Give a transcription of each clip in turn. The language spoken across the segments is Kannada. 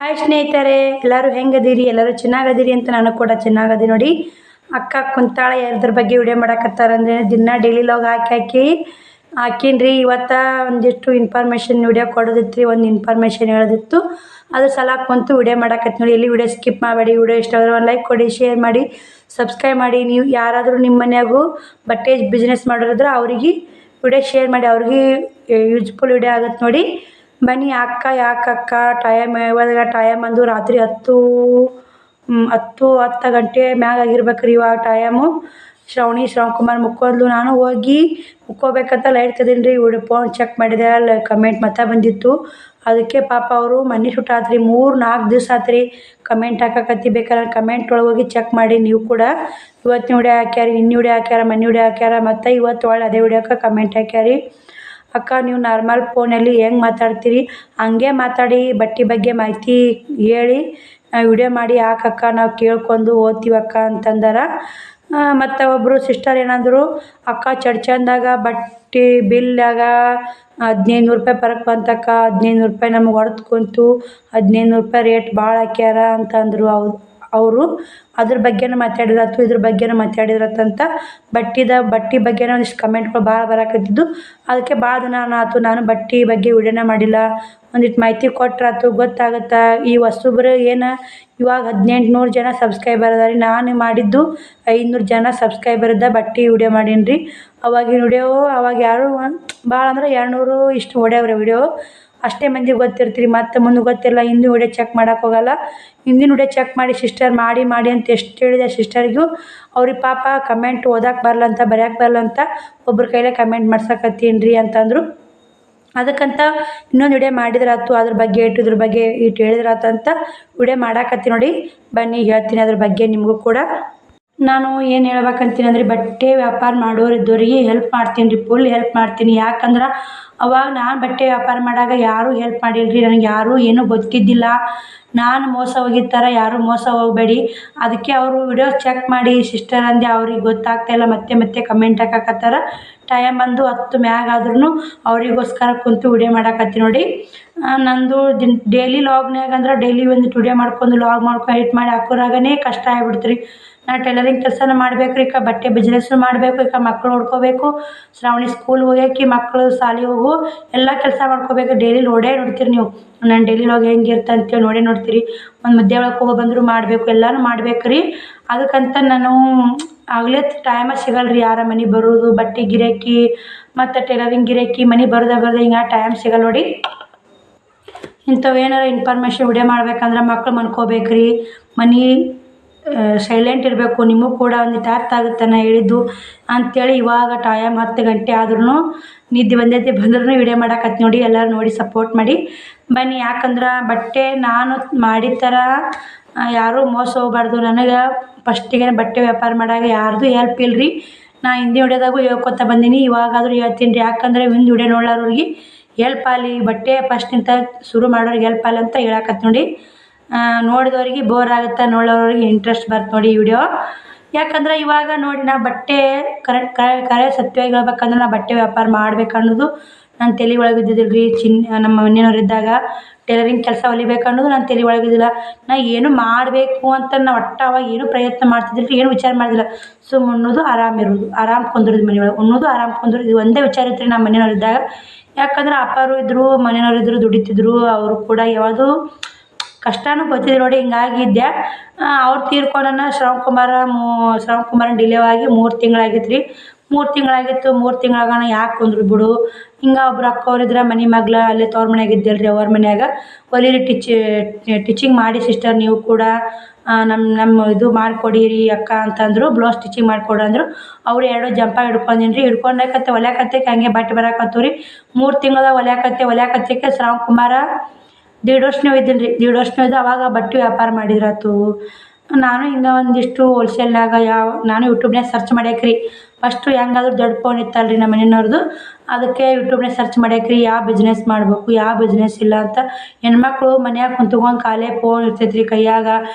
ಹಾಯ್ ಸ್ನೇಹಿತರೆ, ಎಲ್ಲರೂ ಹೆಂಗದಿರಿ? ಎಲ್ಲರೂ ಚೆನ್ನಾಗದಿರಿ ಅಂತ ನಾನು ಕೂಡ ಚೆನ್ನಾಗದಿ ನೋಡಿ. ಅಕ್ಕ ಕುಂತಾಳ ಇದ್ರ ಬಗ್ಗೆ ವಿಡಿಯೋ ಮಾಡಕತ್ತಾರ ಅಂದರೆ ದಿನ ಡೈಲಿ ಲಾಗ್ ಹಾಕಿನ್ರಿ. ಇವತ್ತು ಒಂದಿಷ್ಟು ಇನ್ಫಾರ್ಮೇಷನ್ ವಿಡಿಯೋ ಕೊಡೋದಿತ್ತು, ಒಂದು ಇನ್ಫಾರ್ಮೇಷನ್ ಹೇಳೋದಿತ್ತು. ಅದ್ರ ಸಲ ಕುಂತು ವಿಡಿಯೋ ಮಾಡಕತ್ತಿ ನೋಡಿ. ಎಲ್ಲಿ ವಿಡಿಯೋ ಸ್ಕಿಪ್ ಮಾಡಬೇಡಿ. ವಿಡಿಯೋ ಇಷ್ಟ ಆದರೆ ಒಂದು ಲೈಕ್ ಕೊಡಿ, ಶೇರ್ ಮಾಡಿ, ಸಬ್ಸ್ಕ್ರೈಬ್ ಮಾಡಿ. ನೀವು ಯಾರಾದರೂ ನಿಮ್ಮ ಮನ್ಯಾಗೂ ಬಟ್ಟೆ ಬಿಸ್ನೆಸ್ ಮಾಡೋರಿದ್ರೆ ಅವ್ರಿಗೆ ವಿಡಿಯೋ ಶೇರ್ ಮಾಡಿ, ಅವ್ರಿಗೆ ಯೂಸ್ಫುಲ್ ವಿಡಿಯೋ ಆಗುತ್ತೆ ನೋಡಿ. ಬನ್ನಿ. ಯಾಕಕ್ಕ ಟೈಮ್ ಅಂದು ರಾತ್ರಿ 10 ಗಂಟೆ ಮ್ಯಾಗ ಆಗಿರ್ಬೇಕ್ರಿ ಇವಾಗ ಟೈಮು. ಶ್ರವಣಕುಮಾರ್ ಮುಕ್ಕೋದ್ಲು. ನಾನು ಹೋಗಿ ಮುಕ್ಕೋಬೇಕಂತ ಲೈಟ್ ತೆಗೆದೀನಿ ರೀ. ಫೋನ್ ಚೆಕ್ ಮಾಡಿದೆ, ಅಲ್ಲಿ ಕಮೆಂಟ್ ಮತ್ತೆ ಬಂದಿತ್ತು. ಅದಕ್ಕೆ ಪಾಪ ಅವರು ಮನೆ ಸುಟ್ಟಾತ್ರಿ. 3-4 ದಿವಸ ಆತ್ರಿ ಕಮೆಂಟ್ ಹಾಕಕತ್ತಿ. ಬೇಕಾದ್ರೆ ಕಮೆಂಟ್ ಒಳಗೆ ಹೋಗಿ ಚೆಕ್ ಮಾಡಿ ನೀವು ಕೂಡ. ಇವತ್ತಿನ ವಿಡಿಯೋ ಹಾಕ್ಯಾರ, ನಿನ್ನೆ ವಿಡಿಯೋ ಹಾಕ್ಯಾರ, ಮೊನ್ನೆ ವಿಡಿಯೋ ಹಾಕ್ಯಾರ, ಮತ್ತು ಇವತ್ತು ಒಳ್ಳೆ ಅದೇ ವಿಡಿಯೋಕ್ಕೆ ಕಮೆಂಟ್ ಹಾಕ್ಯಾರಿ. ಅಕ್ಕ, ನೀವು ನಾರ್ಮಲ್ ಫೋನಲ್ಲಿ ಹೆಂಗೆ ಮಾತಾಡ್ತೀರಿ ಹಂಗೆ ಮಾತಾಡಿ, ಬಟ್ಟೆ ಬಗ್ಗೆ ಮಾಹಿತಿ ಹೇಳಿ ವಿಡಿಯೋ ಮಾಡಿ ಹಾಕಕ್ಕ, ನಾವು ಕೇಳ್ಕೊಂಡು ಓದ್ತೀವಕ್ಕ ಅಂತಂದಾರ. ಮತ್ತು ಒಬ್ಬರು ಸಿಸ್ಟರ್ ಏನಂದರು, ಅಕ್ಕ ಚಂದಾಗ ಬಟ್ಟೆ ಬಿಲ್ಲಾಗ 1500 ರೂಪಾಯಿ ಫರಕ್ ಬಂತಕ್ಕ. 1500 ರೂಪಾಯಿ ನಮ್ಗೆ ಹೊಡೆದು ಕುಂತು 1500 ರೂಪಾಯಿ ರೇಟ್ ಭಾಳ ಹಾಕ್ಯಾರ ಅಂತಂದರು ಅವರು. ಅದ್ರ ಬಗ್ಗೆನೂ ಮಾತಾಡಿರತ್ತು, ಇದ್ರ ಬಗ್ಗೆನೂ ಮಾತಾಡಿರತ್ತಂತ. ಬಟ್ಟೆ ಬಗ್ಗೆನೂ ಒಂದಿಷ್ಟು ಕಮೆಂಟ್ಗಳು ಭಾಳ ಬರಾಕತ್ತಿದ್ದು. ಅದಕ್ಕೆ ಭಾಳ ದಿನ ಆಯ್ತು ನಾನು ಬಟ್ಟೆ ಬಗ್ಗೆ ವಿಡಿಯೋನ ಮಾಡಿಲ್ಲ. ಒಂದಿಟ್ಟು ಮಾಹಿತಿ ಕೊಟ್ರಾತು, ಗೊತ್ತಾಗುತ್ತೆ. ಈ ಹೊಸಬ್ರು ಏನು ಇವಾಗ 1800 ಜನ ಸಬ್ಸ್ಕ್ರೈಬರ್ ಅದಾರ ರೀ. ನಾನು ಮಾಡಿದ್ದು 500 ಜನ ಸಬ್ಸ್ಕ್ರೈಬರ್ ಇದ್ದ ಬಟ್ಟೆ ವಿಡಿಯೋ ಮಾಡೀನಿ ರೀ. ಅವಾಗಿನ ವಿಡಿಯೋ ಅವಾಗ ಯಾರು ಭಾಳ ಅಂದ್ರೆ 200 ಇಷ್ಟು ಹೊಡ್ಯಾವ್ರಿ ವಿಡಿಯೋ. ಅಷ್ಟೇ ಮಂದಿಗೆ ಗೊತ್ತಿರ್ತೀರಿ, ಮತ್ತು ಮುಂದೆ ಗೊತ್ತಿಲ್ಲ. ಹಿಂದಿನ ವಿಡಿಯೋ ಚೆಕ್ ಮಾಡೋಕೆ ಹೋಗಲ್ಲ. ಹಿಂದಿನ ವಿಡಿಯೋ ಚೆಕ್ ಮಾಡಿ ಸಿಸ್ಟರ್ ಮಾಡಿ ಅಂತ ಎಷ್ಟು ಹೇಳಿದೆ ಸಿಸ್ಟರ್ಗೂ. ಅವ್ರಿಗೆ ಪಾಪ ಕಮೆಂಟ್ ಓದಕ್ಕೆ ಬರಲ್ಲಂತ, ಬರೆಯೋಕೆ ಬರಲ್ಲಂತ, ಒಬ್ರ ಕೈಲೇ ಕಮೆಂಟ್ ಮಾಡ್ಸಕತ್ತೀನಿ ರೀ ಅಂತಂದರು. ಅದಕ್ಕಂತ ಇನ್ನೊಂದು ವಿಡಿಯೋ ಮಾಡಿದ್ರಾತು, ಅದ್ರ ಬಗ್ಗೆ ಇದ್ರ ಬಗ್ಗೆ ಹೇಳಿದ್ರಾತಂತ ವಿಡಿಯೋ ಮಾಡಾಕತ್ತೀನಿ ನೋಡಿ. ಬನ್ನಿ ಹೇಳ್ತೀನಿ ಅದ್ರ ಬಗ್ಗೆ ನಿಮಗೂ ಕೂಡ. ನಾನು ಏನು ಹೇಳ್ಬೇಕಂತೀನಿ ಅಂದರೆ, ಬಟ್ಟೆ ವ್ಯಾಪಾರ ಮಾಡೋರಿದ್ದವರಿಗೆ ಹೆಲ್ಪ್ ಮಾಡ್ತೀನಿ ರೀ, ಫುಲ್ ಹೆಲ್ಪ್ ಮಾಡ್ತೀನಿ. ಯಾಕಂದ್ರೆ ಅವಾಗ ನಾನು ಬಟ್ಟೆ ವ್ಯಾಪಾರ ಮಾಡಾಗ ಯಾರೂ ಹೆಲ್ಪ್ ಮಾಡಿಲ್ಲ ರೀ. ನನಗೆ ಯಾರೂ ಏನೂ ಗೊತ್ತಿದ್ದಿಲ್ಲ. ನಾನು ಮೋಸ ಹೋಗಿದ್ದ ಥರ ಯಾರೂ ಮೋಸ ಹೋಗಬೇಡಿ. ಅದಕ್ಕೆ ಅವರು ವಿಡಿಯೋ ಚೆಕ್ ಮಾಡಿ ಸಿಸ್ಟರ್ ಅಂದೆ. ಅವ್ರಿಗೆ ಗೊತ್ತಾಗ್ತಾಯಿಲ್ಲ, ಮತ್ತೆ ಕಮೆಂಟ್ ಹಾಕಕತ್ತಾರ. ಟೈಮ್ ಬಂದು 10 ಮ್ಯಾಗ ಆದ್ರೂ ಅವರಿಗೋಸ್ಕರ ಕುಂತು ವಿಡಿಯೋ ಮಾಡಾಕತ್ತೀನಿ ನೋಡಿ. ನಂದು ಡೈಲಿ ಲಾಗ್ನಾಗ ಅಂದ್ರೆ ಡೈಲಿ ಒಂದು ವಿಡಿಯೋ ಮಾಡ್ಕೊಂಡು ಲಾಗ್ ಮಾಡ್ಕೊಂಡು ಎಡಿಟ್ ಮಾಡಿ ಹಾಕೋರಾಗನೇ ಕಷ್ಟ ಆಗ್ಬಿಡ್ತು ರೀ. ನಾನು ಟೈಲರಿಂಗ್ ಕೆಲಸನ ಮಾಡ್ಬೇಕು ರೀ, ಬಟ್ಟೆ ಬಿಸ್ನೆಸ್ಸು ಮಾಡಬೇಕು, ಮಕ್ಕಳು ನೋಡ್ಕೋಬೇಕು, ಶ್ರಾವಣಿ ಸ್ಕೂಲ್ ಹೋಗ್ಯಾಕಿ, ಮಕ್ಕಳು ಶಾಲೆಗೆ ಹೋಗು, ಎಲ್ಲ ಕೆಲಸ ಮಾಡ್ಕೋಬೇಕು. ಡೈಲಿ ನೋಡ್ತೀರಿ ನೀವು ನಾನು ಡೈಲಿ ಲಾಗ್ ಹೆಂಗಿರುತ್ತೆ ಅಂತೇಳಿ ನೋಡ್ತೀರಿ. ಒಂದು ಮುದ್ದೆ ಒಳಗೆ ಹೋಗೋ ಬಂದರೂ ಮಾಡಬೇಕು, ಎಲ್ಲನೂ ಮಾಡ್ಬೇಕು ರೀ. ಅದಕ್ಕಂತ ನಾನು ಆಗಲೇ ಟೈಮ ಸಿಗಲ್ಲ ರೀ. ಯಾರ ಮನೆ ಬರೋದು, ಬಟ್ಟೆ ಗಿರಾಕಿ ಮತ್ತು ಟೈಲರಿಂಗ್ ಗಿರಾಕಿ ಮನೆ ಬರೋದ ಹಿಂಗೆ ಟೈಮ್ ಸಿಗಲ್ಲ ನೋಡಿ. ಇಂಥವು ಏನಾರು ಇನ್ಫಾರ್ಮೇಷನ್ ವಿಡಿಯೋ ಮಾಡ್ಬೇಕಂದ್ರೆ ಮಕ್ಳು ಮನ್ಕೋಬೇಕು ರೀ, ಮನೆ ಸೈಲೆಂಟ್ ಇರಬೇಕು. ನಿಮಗೂ ಕೂಡ ಒಂದಿಟ್ಟು ಅರ್ಥ ಆಗುತ್ತೆ ನಾ ಹೇಳಿದ್ದು ಅಂಥೇಳಿ ಇವಾಗ ಟೈಮ್ 10 ಗಂಟೆ ಆದ್ರೂ ನಿದ್ದೆ ಬಂದ್ರೂ ವಿಡಿಯೋ ಮಾಡಾಕತ್ತಿ ನೋಡಿ. ಎಲ್ಲರೂ ನೋಡಿ ಸಪೋರ್ಟ್ ಮಾಡಿ ಬನ್ನಿ. ಯಾಕಂದ್ರೆ ಬಟ್ಟೆ ನಾನು ಮಾಡಿದ ಥರ ಯಾರೂ ಮೋಸ ಹೋಗ್ಬಾರ್ದು. ನನಗೆ ಫಸ್ಟಿಗೆ ಬಟ್ಟೆ ವ್ಯಾಪಾರ ಮಾಡಾಗ ಯಾರ್ದು ಹೆಲ್ಪ್ ಇಲ್ಲ ರೀ. ನಾ ಹಿಂದಿ ವಿಡಿಯೋದಾಗೂ ಹೇಳ್ಕೊತ ಬಂದೀನಿ, ಇವಾಗಾದರೂ ಹೇಳ್ತೀನಿ ರೀ. ಯಾಕಂದರೆ ಹಿಂದಿ ವಿಡಿಯೋ ನೋಡೋರಿಗೆ ಹೆಲ್ಪ್ ಆಗಲಿ, ಬಟ್ಟೆ ಫಸ್ಟಿಂದ ಶುರು ಮಾಡೋರಿಗೆ ಹೆಲ್ಪ್ ಆಗಲಿ ಅಂತ ಹೇಳಕತ್ತಿ ನೋಡಿ. ನೋಡಿದವ್ರಿಗೆ ಬೋರ್ ಆಗುತ್ತೆ, ನೋಡೋರಿಗೆ ಇಂಟ್ರೆಸ್ಟ್ ಬರುತ್ತೆ ನೋಡಿ ಈ ವಿಡಿಯೋ. ಯಾಕಂದ್ರೆ ಇವಾಗ ನೋಡಿ, ನಾ ಬಟ್ಟೆ ಕರೆ ಸತ್ಯವಾಗಿ ಹೇಳ್ಬೇಕಂದ್ರೆ ನಾ ಬಟ್ಟೆ ವ್ಯಾಪಾರ ಮಾಡ್ಬೇಕು ಅನ್ನೋದು ನನ್ನ ತಲೆ ಒಳಗಿದ್ದಿದ್ದಿಲ್ಲ ರೀ. ನಮ್ಮ ಮನೆಯವ್ರಿದ್ದಾಗ ಟೈಲರಿಂಗ್ ಕೆಲಸ ಹೊಲಿಬೇಕು ಅನ್ನೋದು ನನ್ನ ತಲೆ ಒಳಗಿದ್ದಿಲ್ಲ. ನಾ ಏನು ಮಾಡಬೇಕು ಅಂತ ನಾ ಅವಾಗ ಏನೂ ಪ್ರಯತ್ನ ಮಾಡ್ತಿದ್ದಿಲ್ಲ ರೀ, ಏನು ವಿಚಾರ ಮಾಡಿದಿಲ್ಲ. ಸುಮ್ಮನೆ ಉಣ್ಣೋದು, ಆರಾಮ್ ಕುಂದ್ರದು, ಮನೆಯೊಳಗೆ ಉಣ್ಣೋದು, ಆರಾಮ್ ಕುಂದ್ರದು, ಇದು ಒಂದೇ ವಿಚಾರ ಇತ್ತು ರೀ ನಮ್ಮ ಮನೆಯವ್ರಿದ್ದಾಗ. ಯಾಕಂದ್ರೆ ಅಪ್ಪಾರು ಇದ್ದರು, ಮನೆಯವ್ರಿದ್ರು, ದುಡಿತಿದ್ರು. ಅವರು ಕೂಡ ಯಾವುದು ಕಷ್ಟನೂ ಗೊತ್ತಿದೆ ನೋಡಿ. ಹಿಂಗಾಗಿದ್ದೆ. ಅವ್ರು ತೀರ್ಕೊಂಡನ ಶ್ರವಣಕುಮಾರನ ಡಿಲೇ ಆಗಿ 3 ತಿಂಗಳಾಗಿತ್ತು ರೀ. 3 ತಿಂಗಳಾಗಿತ್ತು. 3 ತಿಂಗಳಾಗಣ ಯಾಕೆ ಕುಂದ್ರು ಬಿಡು. ಹಿಂಗೆ ಒಬ್ರು ಅಕ್ಕವ್ರಿದ್ರೆ ಮನೆ ಮಗ್ಳ ಅಲ್ಲೇ ತವ್ರ ಮನೆಯಾಗಿದ್ದಲ್ಲ ರೀ, ಅವ್ರ ಮನ್ಯಾಗ ಹೊಲೀರಿ, ಟೀಚಿಂಗ್ ಮಾಡಿ ಸಿಸ್ಟರ್ ನೀವು ಕೂಡ ನಮ್ಮ ಇದು ಮಾಡಿಕೊಡಿರಿ ಅಕ್ಕ ಅಂತಂದರು. ಬ್ಲೌಸ್ ಸ್ಟಿಚಿಂಗ್ ಮಾಡಿಕೊಡು ಅಂದರು. ಅವ್ರು 2 ಜಂಪ ಹಿಡ್ಕೊಂಡೀನಿ ರೀ. ಹಿಡ್ಕೊಂಡಾಕತ್ತೆ ಹೊಲ್ಯಾಕತ್ತಕ್ಕೆ ಹಂಗೆ ಬಟ್ಟೆ ಬರಾಕತ್ತವು ರೀ. 3 ತಿಂಗಳದಾಗ ಹೊಲ್ಯಾಕತ್ತಕ್ಕೆ ಶ್ರವಣಕುಮಾರ 1.5 ವರ್ಷನೇ ಇದ್ದೀನಿ ರೀ. 1.5 ವರ್ಷನೇ ಇದ್ದು ಅವಾಗ ಬಟ್ಟೆ ವ್ಯಾಪಾರ ಮಾಡಿದ್ರಾತು. ನಾನು ಹಿಂಗೆ ಒಂದಿಷ್ಟು ಹೋಲ್ಸೇಲ್ನಾಗ ನಾನು ಯೂಟ್ಯೂಬ್ನಾಗ ಸರ್ಚ್ ಮಾಡ್ಯಾಕ್ರಿ. ಫಸ್ಟು ಹೆಂಗಾದ್ರೂ ದೊಡ್ಡ ಫೋನ್ ಇತ್ತಲ್ಲ ರೀ ನಮ್ಮ ಮನೆಯವ್ರದ್ದು. ಅದಕ್ಕೆ ಯೂಟ್ಯೂಬ್ನಾಗ ಸರ್ಚ್ ಮಾಡ್ಯಾಕ್ರಿ, ಯಾವ ಬಿಸ್ನೆಸ್ ಮಾಡಬೇಕು, ಯಾವ ಬಿಸ್ನೆಸ್ ಇಲ್ಲ ಅಂತ. ಹೆಣ್ಮಕ್ಳು ಮನ್ಯಾಗ ಕುಂತ್ಕೊಂಡು ಖಾಲಿ ಫೋನ್ ಇರ್ತೈತೆ ರೀ ಕೈಯಾಗ.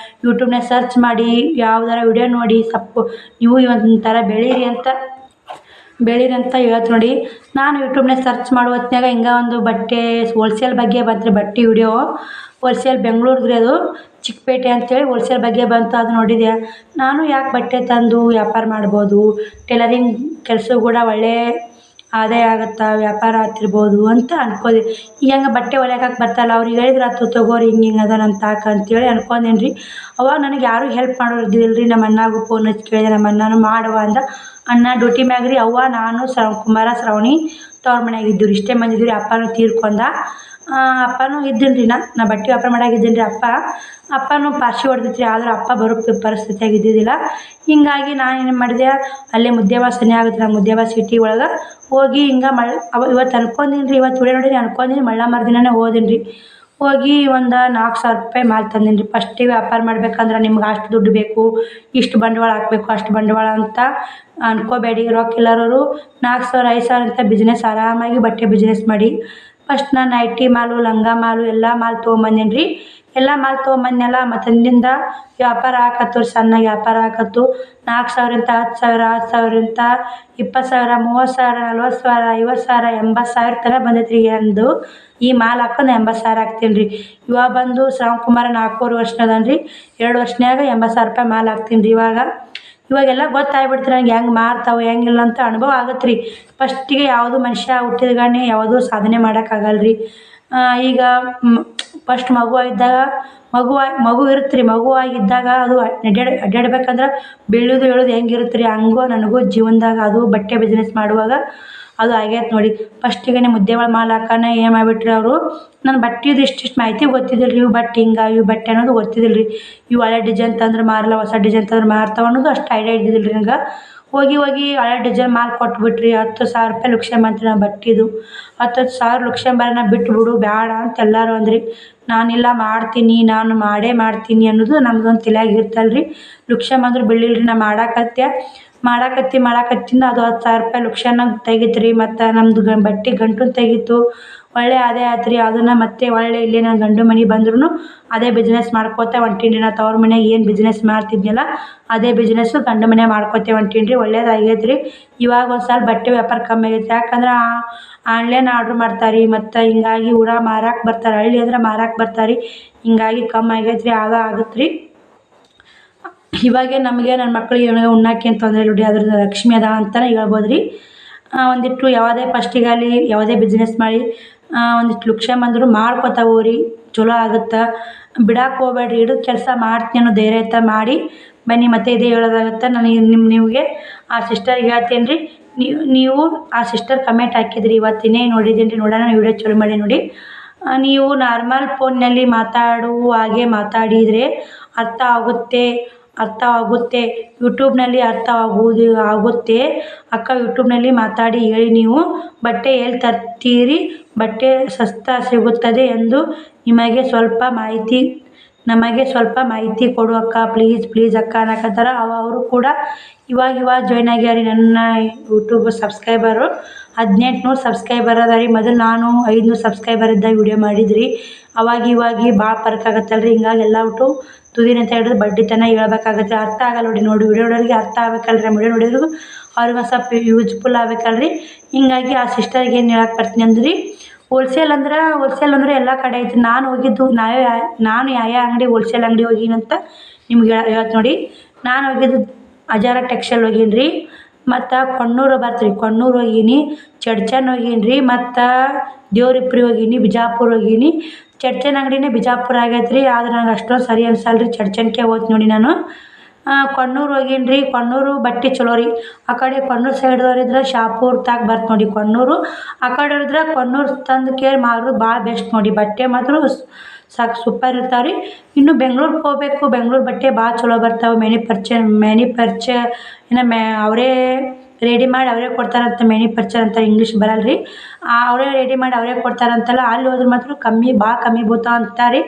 ಯೂಟ್ಯೂಬ್ನಾಗ ಸರ್ಚ್ ಮಾಡಿ ಯಾವ್ದಾರ ವಿಡಿಯೋ ನೋಡಿ ನೀವು ಒಂಥರ ಬೆಳೀರಿ ಅಂತ ಹೇಳ್ತು ನೋಡಿ. ನಾನು ಯೂಟ್ಯೂಬ್ನಾಗ ಸರ್ಚ್ ಮಾಡೋ ಹೊತ್ನ್ಯಾಗ ಹಿಂಗೆ ಒಂದು ಬಟ್ಟೆ ಹೋಲ್ಸೇಲ್ ಬಗ್ಗೆ ಬಂತು ರೀ, ಬಟ್ಟೆ ವಿಡಿಯೋ ಹೋಲ್ಸೇಲ್ ಬೆಂಗಳೂರ್ದು ರೀ ಅದು ಚಿಕ್ಕಪೇಟೆ ಅಂತೇಳಿ ಹೋಲ್ಸೇಲ್ ಬಗ್ಗೆ ಬಂತು, ಅದು ನೋಡಿದೆ. ನಾನು ಯಾಕೆ ಬಟ್ಟೆ ತಂದು ವ್ಯಾಪಾರ ಮಾಡ್ಬೋದು, ಟೈಲರಿಂಗ್ ಕೆಲಸ ಕೂಡ ಒಳ್ಳೆ ಆದಾಯ ಆಗುತ್ತೆ, ವ್ಯಾಪಾರ ಆಗ್ತಿರ್ಬೋದು ಅಂತ ಅನ್ಕೊಂಡೆ. ಈಗ ಹೆಂಗೆ ಬಟ್ಟೆ ಹೊಲಿಯಕ್ಕೆ ಬರ್ತಾರಲ್ಲ ಅವ್ರಿಗೆ ಹೇಳಿದ್ರೆ ಆತು ತೊಗೋರಿ ಹಿಂಗೆ ಹಿಂಗೆ ಅದ ನಮ್ಮ ತಾಕ ಅಂತೇಳಿ ಅನ್ಕೊಂಡೇನಿ ರೀ. ಅವಾಗ ನನಗೆ ಯಾರೂ ಹೆಲ್ಪ್ ಮಾಡೋರು ಇದ್ದಿಲ್ಲ ರೀ. ನಮ್ಮ ಅಣ್ಣಗೂ ಫೋನ್ ಹಚ್ಚಿ ಕೇಳಿದೆ, ನಮ್ಮ ಅಣ್ಣನೂ ಮಾಡುವ ಅಂದ. ಅಣ್ಣ ಡ್ಯೂಟಿ ಮ್ಯಾಗ ರೀ. ಅವ್ವ ನಾನು ಕುಮಾರ ಶ್ರಾವಣಿ ತವ್ರ ಮನ್ಯಾಗ ಇದ್ದೀವಿ ರೀ. ಇಷ್ಟೇ ಮಂದಿ ಇದ್ದೀವಿ ರೀ. ಅಪ್ಪನೂ ತೀರ್ಕೊಂಡ. ಅಪ್ಪನೂ ಇದ್ದೀನಿ ರೀ. ನಾ ಬಟ್ಟೆ ವ್ಯಾಪಾರ ಮಾಡಾಗಿದ್ದೀನಿ ರೀ. ಅಪ್ಪನೂ ಪಾರ್ಶಿ ಹೊಡೆದಿತ್ತು ರೀ. ಆದ್ರೆ ಅಪ್ಪ ಬರೋ ಪರಿಸ್ಥಿತಿಯಾಗಿ ಇದ್ದಿದ್ದಿಲ್ಲ. ಹೀಗಾಗಿ ನಾನು ಏನು ಮಾಡಿದೆ, ಅಲ್ಲೇ ಮುದ್ದೇಬಿಹಾಳ ಸನಿಹ ಆಗುತ್ತೆ ರೀ. ಮುದ್ದೇಬಿಹಾಳ ಸಿಟಿ ಒಳಗೆ ಹೋಗಿ ಹಿಂಗೆ ಇವತ್ತು ಅನ್ಕೊಂಡೀನಿ ರೀ. ಇವತ್ತು ವಿಡಿಯೋ ನೋಡಿ ಅನ್ಕೊಂಡೀನಿ, ಮಳ್ಳ ಮರುದಿನನೇ ಹೋದೀನಿ ರೀ. ಹೋಗಿ ಒಂದು 4,000 ರೂಪಾಯಿ ಮಾಲು ತಂದೀನಿ ರೀ. ಫಸ್ಟಿಗೆ ವ್ಯಾಪಾರ ಮಾಡ್ಬೇಕಂದ್ರೆ ನಿಮ್ಗೆ ಅಷ್ಟು ದುಡ್ಡು ಬೇಕು, ಇಷ್ಟು ಬಂಡವಾಳ ಹಾಕಬೇಕು, ಅಷ್ಟು ಬಂಡವಾಳ ಅಂತ ಅನ್ಕೋಬೇಡಿ. ರೊಕ್ಕ ಇಲ್ಲರೋರು 4,000 5,000 ಅಂತ ಬಿಸ್ನೆಸ್ ಆರಾಮಾಗಿ ಬಟ್ಟೆ ಬಿಸ್ನೆಸ್ ಮಾಡಿ. ಫಸ್ಟ್ ನಾನು ನೈಟಿ ಮಾಲು, ಲಂಗ ಮಾಲು ಎಲ್ಲ ಮಾಲು ತೊಗೊಂಬಂದೀನಿ ರೀ. ಎಲ್ಲ ಮಾಲು ತೊಗೊಂಬಂದ್ನಲ್ಲ, ಮತ್ತು ಅಲ್ಲಿಂದ ವ್ಯಾಪಾರ ಆಕತ್ತು ರೀ. ಸಣ್ಣಗೆ ವ್ಯಾಪಾರ ಆಕತ್ತು. 4,000 ಇಂದ 10,000, 10,000 ಇಂದ 20,000, 30,000, 40,000, 50,000, 80,000 ತನಕ ಬಂದೈತೆ ರೀ. ಎಂದು ಈ ಮಾಲು ಹಾಕೊಂಡು 80,000 ಹಾಕ್ತೀನಿ ರೀ. ಇವಾಗ ಬಂದು ಶ್ರಾವಣಕುಮಾರ 4 ವರ್ಷ ಅದಾನ ರೀ. 2 ವರ್ಷನ್ಯಾಗ 80,000 ರೂಪಾಯಿ ಮಾಲು ಹಾಕ್ತೀನಿ ರೀ. ಇವಾಗೆಲ್ಲ ಗೊತ್ತಾಗ್ಬಿಡ್ತು ನಂಗೆ ಹೆಂಗೆ ಮಾರ್ತಾವೆ ಹೆಂಗಿಲ್ಲ ಅಂತ ಅನುಭವ ಆಗತ್ತೆ ರೀ. ಫಸ್ಟಿಗೆ ಯಾವುದು ಮನುಷ್ಯ ಹುಟ್ಟಿದಗಾನೆ ಯಾವುದೂ ಸಾಧನೆ ಮಾಡೋಕ್ಕಾಗಲ್ಲ ರೀ. ಈಗ ಫಸ್ಟ್ ಮಗುವಾಗಿದ್ದಾಗ ಮಗು ಇರುತ್ತೆ ರೀ. ಮಗುವಾಗಿದ್ದಾಗ ಅದು ಅಡ್ಡಾಡ್ಬೇಕಂದ್ರೆ ಬೀಳೋದು ಹೇಳೋದು ಹೆಂಗಿರುತ್ತೆ ರೀ, ಹಂಗೂ ನನಗೂ ಜೀವನದಾಗ ಅದು ಬಟ್ಟೆ ಬಿಸ್ನೆಸ್ ಮಾಡುವಾಗ ಅದು ಆಗೈತೆ ನೋಡಿ. ಫಸ್ಟಿಗೆ ಮುದ್ದೇಬಿಹಾಳ ಮಾಲು ಹಾಕೋಣ ಏನು ಮಾಡಿಬಿಟ್ರಿ ಅವರು, ನನ್ನ ಬಟ್ಟೆದು ಇಷ್ಟಿಷ್ಟು ಮಾಹಿತಿ ಗೊತ್ತಿದ್ದಿಲ್ಲ ರೀ. ಇವು ಬಟ್ಟೆ ಹಿಂಗೆ, ಇವು ಬಟ್ಟೆ ಅನ್ನೋದು ಗೊತ್ತಿದ್ದಿಲ್ಲ ರೀ. ಇವು ಹಳೆ ಡಿಸೈನ್ ತಂದ್ರೆ ಮಾರಲ್ಲ, ಹೊಸ ಡಿಸೈನ್ ತಂದ್ರೆ ಮಾರ್ತಾವೆ ಅನ್ನೋದು ಅಷ್ಟು ಐಡಿಯಾ ಇದ್ದಿದ್ದಿಲ್ಲ ರೀ ನಂಗೆ. ಹೋಗಿ ಹಳೆ ಡಿಸೈನ್ ಮಾಲು ಕೊಟ್ಬಿಟ್ರಿ. 10,000 ರೂಪಾಯಿ ಲುಕ್ಸ್ಕೊಂಬಂತ್ರಿ ನಾನು ಬಟ್ಟೆದು. 10,000 ಲುಕ್ಸ್ಕೊಂಬರೋಣ ಬಿಟ್ಬಿಡು ಬೇಡ ಅಂತ ಎಲ್ಲರೂ ಅಂದ್ರಿ. ನಾನಿಲ್ಲ ಮಾಡ್ತೀನಿ, ನಾನು ಮಾಡೇ ಮಾಡ್ತೀನಿ ಅನ್ನೋದು ನಮ್ದೊಂದು ತಲೆಯಾಗ ಇರ್ತಲ್ಲ ರೀ. ಲುಕ್ಸ್ಕೊಂಬಂದ್ರು ಬಿಡಲಿಲ್ಲ ರೀ. ನಾನು ಮಾಡಾಕತ್ತಿಂದ ಅದು 10,000 ರೂಪಾಯಿ ಲುಕ್ಸಾನ ತೆಗಿತು ರೀ. ಮತ್ತು ನಮ್ಮದು ಬಟ್ಟೆ ಗಂಟು ತೆಗೀತು. ಒಳ್ಳೆ ಆದಾಯ ಆಯ್ತು ರೀ. ಅದನ್ನು ಮತ್ತೆ ಒಳ್ಳೆ ಇಲ್ಲೇ ನಾನು ಗಂಡು ಮನೆ ಬಂದ್ರೂ ಅದೇ ಬಿಸ್ನೆಸ್ ಮಾಡ್ಕೋತಾ ಹೊಂಟೀನಿ ರೀ. ನಾನು ತವ್ರ ಮನೆಯಾಗ ಏನು ಬಿಸ್ನೆಸ್ ಮಾಡ್ತಿದ್ನಲ್ಲ ಅದೇ ಬಿಸ್ನೆಸ್ಸು ಗಂಡು ಮನೆ ಮಾಡ್ಕೋತ ಹೊಂಟೀನಿ ರೀ. ಒಳ್ಳೇದಾಗೈತೆ ರೀ. ಇವಾಗ ಒಂದು ಸ್ವಲ್ಪ ಬಟ್ಟೆ ವ್ಯಾಪಾರ ಕಮ್ಮಿ ಆಗೈತೆ. ಯಾಕಂದ್ರೆ ಆನ್ಲೈನ್ ಆರ್ಡ್ರ್ ಮಾಡ್ತಾರೆ ರೀ. ಮತ್ತು ಹಿಂಗಾಗಿ ಊರಾಗ ಮಾರಕ್ಕೆ ಬರ್ತಾರೆ, ಹಳ್ಳಿ ಅಂದ್ರೆ ಮಾರಕ್ಕೆ ಬರ್ತಾರೆ ರೀ. ಹಿಂಗಾಗಿ ಕಮ್ಮಿ ಆಗೈತೆ ರೀ. ಆಗುತ್ತೆ ರೀ. ಇವಾಗೇ ನಮಗೆ ನನ್ನ ಮಕ್ಳಿಗೆ ಉಣ್ಣಾಕೇನು ತೊಂದರೆ ಇಲ್ಲ ರೀ. ಅದ್ರದ್ದು ಲಕ್ಷ್ಮಿ ಅದ ಅಂತಲೇ ಹೇಳ್ಬೋದು ರೀ. ಒಂದಿಟ್ಟು ಯಾವುದೇ ಫಸ್ಟಿಗಾಗಲಿ ಯಾವುದೇ ಬಿಸ್ನೆಸ್ ಮಾಡಿ ಒಂದಿಷ್ಟು ಲುಕ್ಸ್ಕೊಂಬಂದ್ರು ಮಾಡ್ಕೋತ ಹೋಗ್ರಿ, ಚಲೋ ಆಗುತ್ತೆ. ಬಿಡಕ್ಕೆ ಹೋಗ್ಬೇಡ್ರಿ. ಹಿಡಿದು ಕೆಲಸ ಮಾಡ್ತೀನಿ ಅನ್ನೋ ಧೈರ್ಯ ಐತೆ ಮಾಡಿ ಬನ್ನಿ. ಮತ್ತು ಇದೇ ಹೇಳೋದಾಗುತ್ತೆ. ನನಗೆ ನಿಮಗೆ ಆ ಸಿಸ್ಟರ್ಗೆ ಹೇಳ್ತೀನಿ ರೀ. ನೀವು ಆ ಸಿಸ್ಟರ್ ಕಮೆಂಟ್ ಹಾಕಿದ್ರಿ ಇವತ್ತಿನೇ ನೋಡಿದ್ದೀನಿ ರೀ. ನೋಡೋಣ ವಿಡಿಯೋ ಚಲೋ ಮಾಡಿ ನೋಡಿ. ನೀವು ನಾರ್ಮಲ್ ಫೋನ್ನಲ್ಲಿ ಮಾತಾಡುವಾಗೆ ಮಾತಾಡಿದರೆ ಅರ್ಥ ಆಗುತ್ತೆ. ಯೂಟ್ಯೂಬ್ನಲ್ಲಿ ಆಗುತ್ತೆ ಅಕ್ಕ. ಯೂಟ್ಯೂಬ್ನಲ್ಲಿ ಮಾತಾಡಿ ಹೇಳಿ, ನೀವು ಬಟ್ಟೆ ಎಲ್ಲಿ ತರ್ತೀರಿ, ಬಟ್ಟೆ ಸಸ್ತಾ ಸಿಗುತ್ತದೆ ಎಂದು ನಮಗೆ ಸ್ವಲ್ಪ ಮಾಹಿತಿ ಕೊಡು ಅಕ್ಕ, ಪ್ಲೀಸ್ ಅಕ್ಕ ಅನ್ನಕತ್ತಾರ. ಅವರು ಕೂಡ ಇವಾಗ ಜಾಯ್ನ್ ಆಗ್ಯಾರ ರೀ. ನನ್ನ ಯೂಟ್ಯೂಬ್ ಸಬ್ಸ್ಕ್ರೈಬರು 1800 ಸಬ್ಸ್ಕ್ರೈಬರ್ ಅದ ರೀ. ಮೊದಲು ನಾನು 500 ಸಬ್ಸ್ಕ್ರೈಬರ್ ಇದ್ದಾಗ ವಿಡಿಯೋ ಮಾಡಿದ್ರಿ. ಇವಾಗ ಭಾಳ ಫರ್ಕ್ ಆಗತ್ತಲ್ಲ ರೀ. ಹಿಂಗಾಗಿ ಎಲ್ಲ ಒಟ್ಟು ತುದಿನ ಅಂತ ಹೇಳಿದ್ರೆ ಬಡ್ಡಿತನ ಹೇಳ್ಬೇಕಾಗತ್ತೆ. ಅರ್ಥ ಆಗಲ್ಲ ನೋಡಿ ವಿಡಿಯೋ ನೋಡೋರಿಗೆ ಅರ್ಥ ಆಗ್ಬೇಕಲ್ಲ ರೀ. ವಿಡಿಯೋ ನೋಡಿದ್ರು ಅವ್ರಿಗೆ ಒಂದು ಸ್ವಲ್ಪ ಯೂಸ್ಫುಲ್ ಆಗ್ಬೇಕಲ್ಲ ರೀ. ಹಿಂಗಾಗಿ ಆ ಸಿಸ್ಟರ್ಗೆ ಏನು ಹೇಳಕ್ಕೆ ಬರ್ತೀನಿ ಅಂದ್ರೆ, ಹೋಲ್ಸೇಲ್ ಅಂದ್ರೆ ಎಲ್ಲ ಕಡೆ ಐತಿ. ನಾನು ಹೋಗಿದ್ದು ನಾನು ಯಾವ ಅಂಗಡಿ ಹೋಲ್ಸೇಲ್ ಅಂಗಡಿ ಹೋಗೀನಂತ ನಿಮ್ಗೆ ಹೇಳ್ತೀನಿ ನೋಡಿ. ನಾನು ಹೋಗಿದ್ದು ಅಜಾರ ಟೆಕ್ಸ್ಟೈಲ್ ಹೋಗೀನಿ ರೀ. ಮತ್ತು ಕೊಣ್ಣೂರು ಬರ್ತೀರಿ, ಕೊಣ್ಣೂರು ಹೋಗೀನಿ. ಚಡ್ಚನ್ ಹೋಗೀನಿ ರೀ. ಮತ್ತು ದೇವ್ರಿಪ್ರಿ ಹೋಗೀನಿ. ಬಿಜಾಪುರ ಹೋಗೀನಿ. ಚಡ್ಚನ್ ಅಂಗಡಿನೇ ಬಿಜಾಪುರ ಆಗೈತೆ ರೀ. ಆದ್ರೆ ನಂಗೆ ಅಷ್ಟೊಂದು ಸರಿ ಅನ್ಸಲ್ಲ ರೀ. ಚಡ್ಚನ್ಕೆ ಹೋಗ್ತೀನಿ ನೋಡಿ ನಾನು. ಕೊಣ್ಣೂರು ಹೋಗೀನಿ ರೀ. ಕೊಣ್ಣೂರು ಬಟ್ಟೆ ಚಲೋ ರೀ. ಆ ಕಡೆ ಕೊಣ್ಣೂರು ಸೈಡ್ದವ್ರು ಇದ್ರೆ ಶಾಪುರ್ ತಾಗ ಬರ್ತ ನೋಡಿ ಕೊಣ್ಣೂರು. ಆ ಕಡೆ ಇದ್ರೆ ಕೊಣ್ಣೂರು ತಂದು ಕೇಳಿ ಮಾರೋದು ಭಾಳ ಬೆಸ್ಟ್ ನೋಡಿ. ಬಟ್ಟೆ ಮಾತ್ರ ಸೂಪರ್ ಇರ್ತಾವೆ ರೀ. ಇನ್ನು ಬೆಂಗ್ಳೂರಿಗೆ ಹೋಗ್ಬೇಕು. ಬೆಂಗ್ಳೂರು ಬಟ್ಟೆ ಭಾಳ ಚಲೋ ಬರ್ತಾವೆ. ಮ್ಯಾನುಫ್ಯಾಕ್ಚರ್ ಅವರೇ ರೆಡಿ ಮಾಡಿ ಅವರೇ ಕೊಡ್ತಾರಂತ. ಮ್ಯಾನುಫ್ಯಾಕ್ಚರ್ ಅಂತ ಇಂಗ್ಲೀಷ್ ಬರಲ್ಲ ರೀ. ಅವರೇ ರೆಡಿ ಮಾಡಿ ಅವರೇ ಕೊಡ್ತಾರಂತಲ್ಲ. ಅಲ್ಲಿ ಹೋದ್ರೆ ಮಾತ್ರ ಭಾಳ ಕಮ್ಮಿ ಬೀಳ್ತಾವೆ ಅಂತಾರೆ.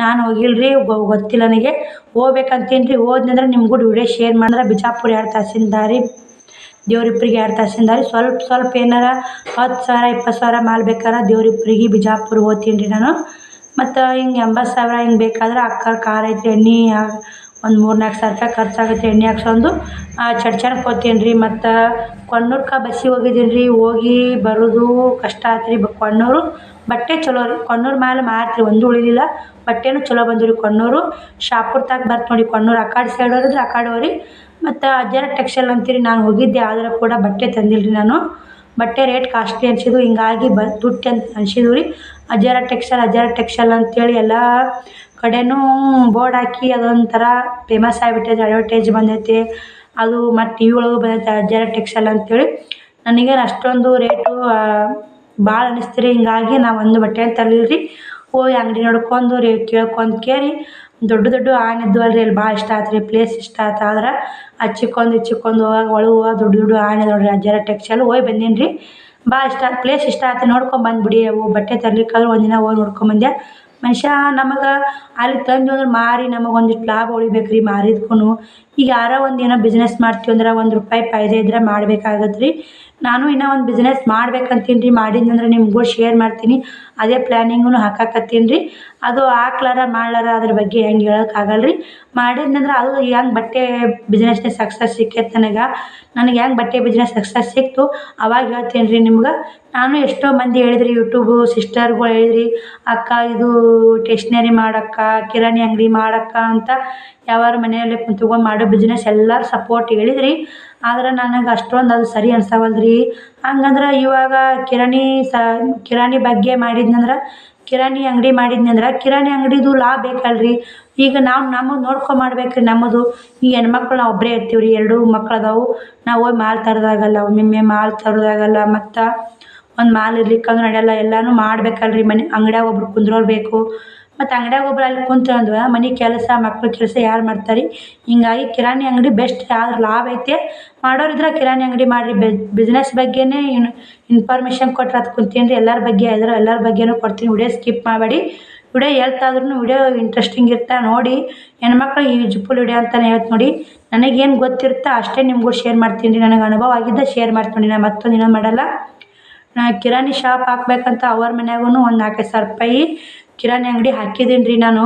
ನಾನು ಹೋಗಿಲ್ಲ ರೀ, ಗೊತ್ತಿಲ್ಲ ನನಗೆ. ಹೋಗ್ಬೇಕಂತೀನಿ ರೀ. ಹೋದ್ನಂದ್ರೆ ನಿಮ್ಗೂ ವಿಡಿಯೋ ಶೇರ್ ಮಾಡಿದ್ರೆ ಬಿಜಾಪುರ 2 ತಾಸಿನ ದಾರಿ, ದೇವ್ರಿಪ್ರಿಗೆ 2 ತಾಸಿನ ದಾರಿ. ಸ್ವಲ್ಪ ಏನಾರ 10,000 20,000 ಮಾಲ್ ಬೇಕಾದ್ರೆ ದೇವ್ರಿಪ್ರಿಗೆ ಬಿಜಾಪುರ ಹೋಗ್ತೀನಿ ರೀ ನಾನು. ಮತ್ತು ಹಿಂಗೆ 80,000 ಹಿಂಗೆ ಬೇಕಾದ್ರೆ ಅಕ್ಕ ಕಾರ್ ಐತ್ರಿ. ಎಣ್ಣೆ ಒಂದು 3-4 ಸಾವಿರ ರೂಪಾಯಿ ಖರ್ಚಾಗುತ್ತೆ ಎಣ್ಣೆ ಹಾಕ್ಸೊಂದು. ಚಡ್ಚನ್ಗೆ ಹೋಗ್ತೀನಿ ರೀ. ಮತ್ತು ಕೊಣ್ಣೂರ್ಗೆ ಬಸ್ಸಿಗೆ ಹೋಗಿದ್ದೀನಿ ರೀ. ಹೋಗಿ ಬರೋದು ಕಷ್ಟ ಆಯ್ತು ರೀ. ಕೊಣ್ಣೂರು ಬಟ್ಟೆ ಚಲೋ ರೀ. ಕೊಣ್ಣೂರು ಮ್ಯಾಲೆ ಮಾರ್ತೀವಿ, ಒಂದು ಉಳಿಲಿಲ್ಲ. ಬಟ್ಟೆನೂ ಚಲೋ ಬಂದವು ರೀ. ಕೊಣ್ಣೂರು ಶಾಪುರ್ ತನಕ ಬರ್ತ ನೋಡಿ. ಕೊಣ್ಣೂರು ಆ ಕಡೆ ಸೈಡ್ ಹೋದ್ರೆ ಆ ಕಡೆ ಹೋರಿ. ಮತ್ತು ಅಜ್ಜರ ಟೆಕ್ಸ್ಟೈಲ್ ಅಂತೀರಿ, ನಾನು ಹೋಗಿದ್ದೆ ಆದ್ರೆ ಕೂಡ ಬಟ್ಟೆ ತಂದಿಲ್ಲ ರೀ ನಾನು. ಬಟ್ಟೆ ರೇಟ್ ಕಾಸ್ಟ್ಲಿ ಅನ್ಸಿದ್ವು, ಹಿಂಗಾಗಿ ತುಟ್ಟಿ ಅಂತ ಅನ್ಸಿದ್ವು ರೀ. ಅಜ್ಜರ ಟೆಕ್ಸ್ಟೈಲ್ ಅಂತೇಳಿ ಎಲ್ಲ ಕಡೆನೂ ಬೋರ್ಡ್ ಹಾಕಿ ಅದೊಂಥರ ಫೇಮಸ್ ಆಗಿಬಿಟ್ಟೈತೆ, ಅಡ್ವರ್ಟೈಸ್ ಬಂದೈತೆ ಅದು. ಮತ್ತು ಟಿ ವಿ ಒಳಗೂ ಬಂದೈತೆ ಅಜ್ಜರ ಟೆಕ್ಸ್ಟೈಲ್ ಅಂತೇಳಿ. ನನಗೇನು ಅಷ್ಟೊಂದು ರೇಟು ಭಾಳ ಅನ್ನಿಸ್ತು ರೀ. ಹಿಂಗಾಗಿ ನಾವು ಒಂದು ಬಟ್ಟೆ ತರಲಿಲ್ಲ ರೀ. ಹೋಗಿ ಅಂಗಡಿ ನೋಡ್ಕೊಂಡು ರೀ ಕೇಳ್ಕೊಂಡು ಕೇರಿ ದೊಡ್ಡ ಆನೆ ಇದ್ವಲ್ಲ ರೀ, ಅಲ್ಲಿ ಭಾಳ ಇಷ್ಟ ಆಯ್ತು ರೀ. ಪ್ಲೇಸ್ ಇಷ್ಟ ಆಯ್ತು. ಆದ್ರೆ ಇಚ್ಚಿಕೊಂಡು ಹೋಗಾಗ ಒಳಗೆ ಹೋಗಾಗ ದೊಡ್ಡ ಆನೆ ನೋಡ್ರಿ ಅಜ್ಜರ ಟೆಕ್ಸ್ಟೈಲ್ ಹೋಗಿ ಬಂದೀನಿ ರೀ. ಭಾಳ ಇಷ್ಟ ಆಯ್ತು, ಪ್ಲೇಸ್ ಇಷ್ಟ ಆಯ್ತು. ನೋಡ್ಕೊಂಡು ಬಂದ್ಬಿಡಿ. ಅವು ಬಟ್ಟೆ ತರ್ಲಿಕ್ಕಾದ್ರೆ ಒಂದಿನ ಹೋಗಿ ನೋಡ್ಕೊಂಬಂದೆ. ಮನುಷ್ಯ ನಮಗೆ ಅಲ್ಲಿ ತಂದು ಅಂದ್ರೆ ಮಾರಿ ನಮಗೆ ಒಂದಿಷ್ಟು ಲಾಭ ಉಳಿಬೇಕು ರೀ ಮಾರಿದ್ಕೂ. ಈಗ ಯಾರೋ ಒಂದು ಏನೋ ಬಿಸ್ನೆಸ್ ಮಾಡ್ತೀವಿ ಅಂದ್ರೆ ₹1 ಫಾಯ್ದೆ ಇದ್ರೆ ಮಾಡ್ಬೇಕಾಗತ್ತೆ ರೀ. ನಾನು ಇನ್ನೂ ಒಂದು ಬಿಸ್ನೆಸ್ ಮಾಡ್ಬೇಕಂತೀನಿ ರೀ. ಮಾಡಿದ್ನಂದ್ರೆ ನಿಮಗೂ ಶೇರ್ ಮಾಡ್ತೀನಿ. ಅದೇ ಪ್ಲ್ಯಾನಿಂಗೂ ಹಾಕಾಕತ್ತೀನಿ ರೀ. ಅದು ಹಾಕ್ಲಾರ ಮಾಡ್ಲಾರ ಅದ್ರ ಬಗ್ಗೆ ಹೆಂಗೆ ಹೇಳೋಕ್ಕಾಗಲ್ಲ ರೀ. ಮಾಡಿದ್ನಂದ್ರೆ ಅದು ಹೆಂಗೆ ಬಟ್ಟೆ ಬಿಸ್ನೆಸ್ನಾಗ ಸಕ್ಸಸ್ ಸಿಕ್ಕೈತೆ ನನಗೆ ಹೆಂಗೆ ಬಟ್ಟೆ ಬಿಸ್ನೆಸ್ ಸಕ್ಸಸ್ ಸಿಕ್ತು ಅವಾಗ ಹೇಳ್ತೀನಿ ರೀ ನಿಮ್ಗೆ. ನಾನು ಎಷ್ಟೋ ಮಂದಿ ಹೇಳಿದ್ರಿ, ಯೂಟ್ಯೂಬು ಸಿಸ್ಟರ್ಗಳು ಹೇಳಿದ್ರಿ, ಅಕ್ಕ ಇದು ಟೇಷ್ನರಿ ಮಾಡಕ್ಕ, ಕಿರಾಣಿ ಅಂಗಡಿ ಮಾಡಕ್ಕ ಅಂತ ಯಾವಾರು ಮನೆಯಲ್ಲೇ ಕುಂತ್ಕೊಂಡು ಮಾಡೋ ಬಿಸ್ನೆಸ್ ಎಲ್ಲರೂ ಸಪೋರ್ಟ್ ಹೇಳಿದ್ರಿ. ಆದ್ರೆ ನನಗೆ ಅಷ್ಟೊಂದು ಅದು ಸರಿ ಅನ್ಸವಲ್ದು ರೀ. ಹಂಗಂದ್ರೆ ಇವಾಗ ಕಿರಾಣಿ ಬಗ್ಗೆ ಮಾಡಿದ್ನಂದ್ರೆ, ಕಿರಾಣಿ ಅಂಗಡಿ ಮಾಡಿದ್ನಂದ್ರೆ ಕಿರಾಣಿ ಅಂಗಡಿದು ಲಾಭ ಬೇಕಲ್ರಿ. ಈಗ ನಾವು ನಮಗೆ ನೋಡ್ಕೊಂಡು ಮಾಡ್ಬೇಕು ರೀ. ನಮ್ಮದು ಈ ಹೆಣ್ಮಕ್ಳು ನಾವು ಒಬ್ಬರೇ ಇರ್ತೀವಿ ರೀ. 2 ಮಕ್ಳು ಅದಾವು. ನಾವು ಹೋಗಿ ಮಾಲ್ ತರೋದಾಗಲ್ಲ, ಒಮ್ಮೊಮ್ಮೆ ಮಾಲ್ ತರೋದಾಗಲ್ಲ. ಮತ್ತು ಒಂದು ಮಾಲ್ ಇರ್ಲಿಕ್ಕಂದ್ರೆ ನಡೆಯಲ್ಲ. ಎಲ್ಲನೂ ಮಾಡ್ಬೇಕಲ್ರಿ. ಮನೆ ಅಂಗಡ್ಯಾಗ ಒಬ್ರು ಕುಂದ್ರೋರು ಬೇಕು. ಮತ್ತು ಅಂಗಡ್ಯಾಗ ಒಬ್ರು ಅಲ್ಲಿ ಕುಂತ್ರು ಅಂದ್ರೆ ಮನೆ ಕೆಲಸ ಮಕ್ಳ ಕೆಲಸ ಯಾರು ಮಾಡ್ತಾರೆ? ಹಿಂಗಾಗಿ ಕಿರಾಣಿ ಅಂಗಡಿ ಬೆಸ್ಟ್. ಆದ್ರೆ ಲಾಭ ಐತೆ. ಮಾಡೋರಿದ್ರೆ ಕಿರಾಣಿ ಅಂಗಡಿ ಮಾಡಿರಿ. ಬಿಸ್ನೆಸ್ ಬಗ್ಗೆನೇ ಇನ್ಫಾರ್ಮೇಷನ್ ಕೊಟ್ರೆ ಅದು ಕುಂತೀನಿ ರೀ. ಎಲ್ಲರ ಬಗ್ಗೆನೂ ಕೊಡ್ತೀನಿ. ವಿಡಿಯೋ ಸ್ಕಿಪ್ ಮಾಡಬೇಡಿ. ವಿಡಿಯೋ ಹೇಳ್ತಾದ್ರೂ ವಿಡಿಯೋ ಇಂಟ್ರೆಸ್ಟಿಂಗ್ ಇರ್ತಾ ನೋಡಿ. ಹೆಣ್ಮಕ್ಳಿಗೆ ಯೂಸ್ಫುಲ್ ವಿಡಿಯೋ ಅಂತಲೇ ಹೇಳ್ತೀನಿ ನೋಡಿ. ನನಗೇನು ಗೊತ್ತಿರುತ್ತೋ ಅಷ್ಟೇ ನಿಮಗೂ ಶೇರ್ ಮಾಡ್ತೀನಿ ರೀ. ನನಗೆ ಅನುಭವ ಆಗಿದ್ದ ಶೇರ್ ಮಾಡ್ತೀನಿ. ನಾನು ಮತ್ತೊಂದು ಇನ್ನೊಂದು ಮಾಡಲ್ಲ. ಕಿರಾಣಿ ಶಾಪ್ ಹಾಕ್ಬೇಕಂತ ಅವ್ರ ಮನ್ಯಾಗೂ ಒಂದು ₹4,000 ಕಿರಾಣಿ ಅಂಗಡಿ ಹಾಕಿದ್ದೀನಿ ರೀ ನಾನು.